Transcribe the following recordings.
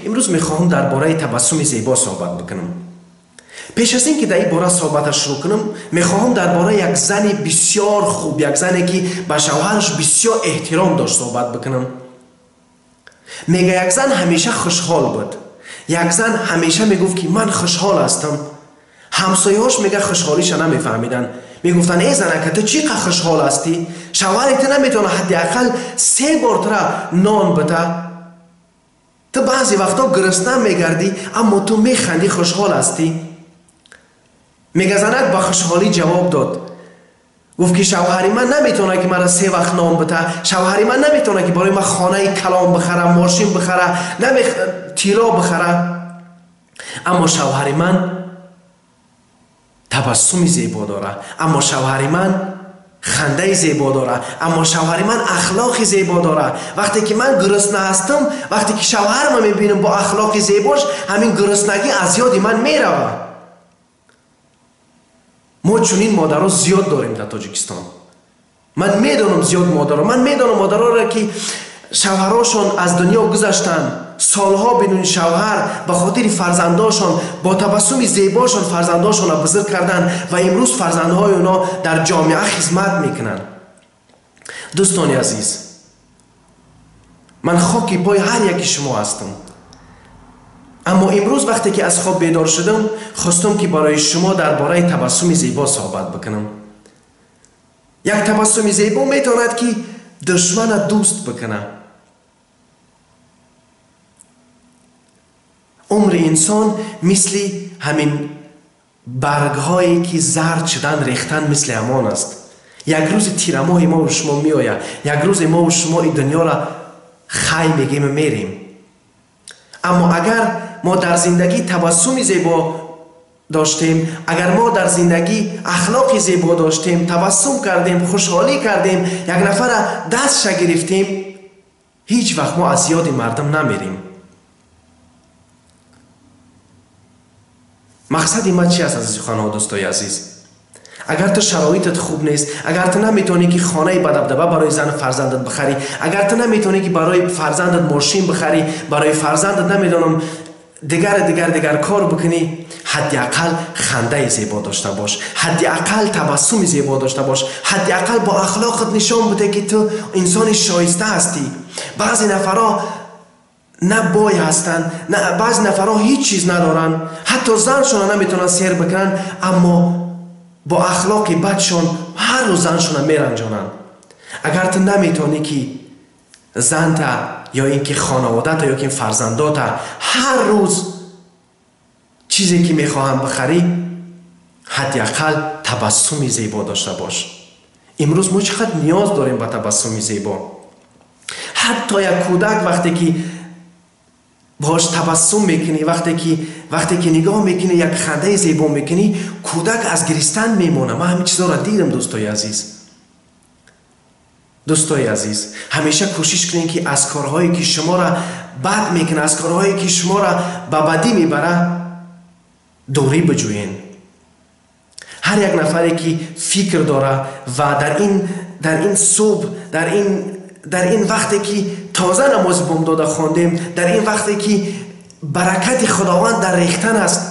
امروز میخواهم درباره تبسم زیبا صحبت بکنم. پیش از این که در این باره صحبتش شروع کنم میخواهم درباره یک زن بسیار خوب، یک زنی که به شوهرش بسیار احترام داشت صحبت بکنم. میگه یک زن همیشه خوشحال بود. یک زن همیشه میگفت که من خوشحال هستم. همسایه‌هاش میگه خوشحالیش نمیفهمیدن. میگفتن ای زنک تو چقدر خوشحال هستی؟ شوهرت نمیتونه حداقل 3 بار تو را نان بده. تو بعضی وقتا گرسنه میگردی اما تو میخندی، خوشحال هستی. میگه زنک با خوشحالی جواب داد، گفت که شوهری من نمیتونه که مرا 3 وقت نان بده. شوهری من نمیتونه که برای من خانه کلام بخره، ماشین بخره، تیرا بخره. اما شوهری من تبسم زیبا داره، اما شوهری من خنده زیبا داره، اما شوهری من اخلاق زیبا داره. وقتی که من گرسنه هستم، وقتی که شوهرم میبینم با اخلاق زیباش، همین گرسنگی از یاد من میره. ما چنین مادرها زیاد داریم در تاجیکستان. من میدونم زیاد مادرها، من میدونم مادرها را که شوهراشون از دنیا گذشتن، سالها بدون شوهر به خاطر فرزنداشون با تبسم زیباشون فرزنداشون را بزرگ کردن و امروز فرزندهای اونا در جامعه خدمت میکنن. دوستان عزیز، من خاکی پای هر یکی شما هستم. اما امروز وقتی که از خواب بیدار شدم خواستم که برای شما درباره تبسم زیبا صحبت بکنم. یک تبسم زیبا میتواند که دشمن دوست بکنه. عمر انسان مثل همین برگ‌هایی که زرد شدن ریختن مثل همان است. یک روز تیرماه ما و شما میآید، یک روز ما و شما این دنیا را خی میگیم میریم. اما اگر ما در زندگی تبسم زیبا داشتیم، اگر ما در زندگی اخلاق زیبا داشتیم، تبسم کردیم، خوشحالی کردیم، یک نفر دستش گرفتیم، هیچ وقت ما از یاد مردم نمیریم. مقصد ما چی است عزیز خانه و دوستای عزیز؟ اگر تو شرایطت خوب نیست، اگر تو نمیتونی که خانه با دبدبه برای زن فرزندت بخری، اگر تو نمیتونی که برای فرزندت ماشین بخری، برای فرزندت نمیدونم دیگر کار بکنی، حداقل خنده زیبا داشته باش، حداقل تبسم زیبا داشته باش، حداقل با اخلاقت نشان بده که تو انسان شایسته هستی. بعضی نفرها نه بای هستن، نه بعضی نفرها هیچ چیز ندارن، حتی زنشون نمیتونن سیر بکنن، اما با اخلاق بدشون هر روز زنشون میرنجانن. اگر تو نمیتونی که زنت یا اینکه خانوادت یا اینکه فرزندات هر روز چیزی که میخواهم بخری، حداقل تبسم زیبا داشته باش. امروز ما چقدر نیاز داریم به تبسم زیبا. حتی یک کودک وقتی که باش تبسم میکنی، وقتی که نگاه میکنی، یک خنده زیبا میکنی، کودک از گریستن میمونه. من همین چیزا را دیدم دوستای عزیز. دوستای عزیز، همیشه کوشش کنین که از کارهایی که شما را بد میکنه، از کارهایی که شما را به بدی میبره دوری بجوین. هر یک نفری که فکر داره و در این صبح، در این وقتی که تازه نماز بامداد خواندیم، در این وقتی که برکت خداوند در ریختن است،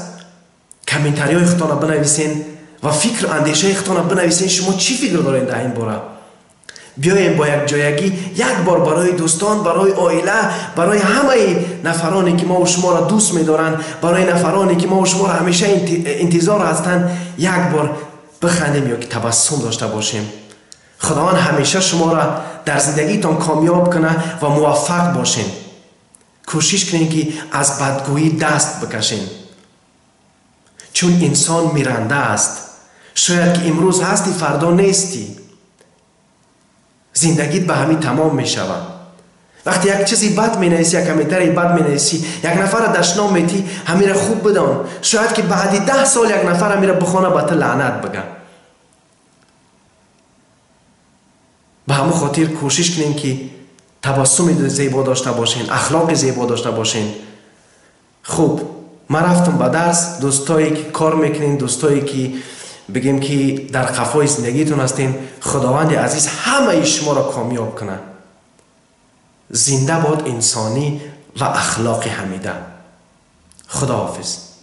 کامنتاری های خودتان بنویسین و فکر اندیشه خودتان بنویسین. شما چی فکر دارین در این باره؟ بیایم با یک جایگی یک بار برای دوستان، برای عائله، برای همه نفرانی که ما و شما را دوست می‌دارن، برای نفرانی که ما و شما را همیشه انتظار هستند، یک بار بخندیم یا که تبسم داشته باشیم. خداوند همیشه شما را در زندگیتان کامیاب کنه و موفق باشین. کوشش کنین که از بدگویی دست بکشین، چون انسان میرنده است. شاید که امروز هستی فردا نیستی. زندگیت به همین تمام می شود. وقتی یک چیزی بد می نویسی، یک کامنتاری بد می نویسی، یک نفر دشنام میتی، همین را خوب بدان. شاید که بعدی 10 سال یک نفر میره بخونه به تو لعنت بگه. به همون خاطر کوشش کنین که تبسم زیبا داشته باشین، اخلاق زیبا داشته باشین. خوب، من رفتم به درس. دوستایی که کار میکنین، دوستایی که بگیم که در قفای زندگیتون هستین، خداوند عزیز همه شما را کامیاب کنه. زنده باد انسانی و اخلاق حمیده. خداحافظ.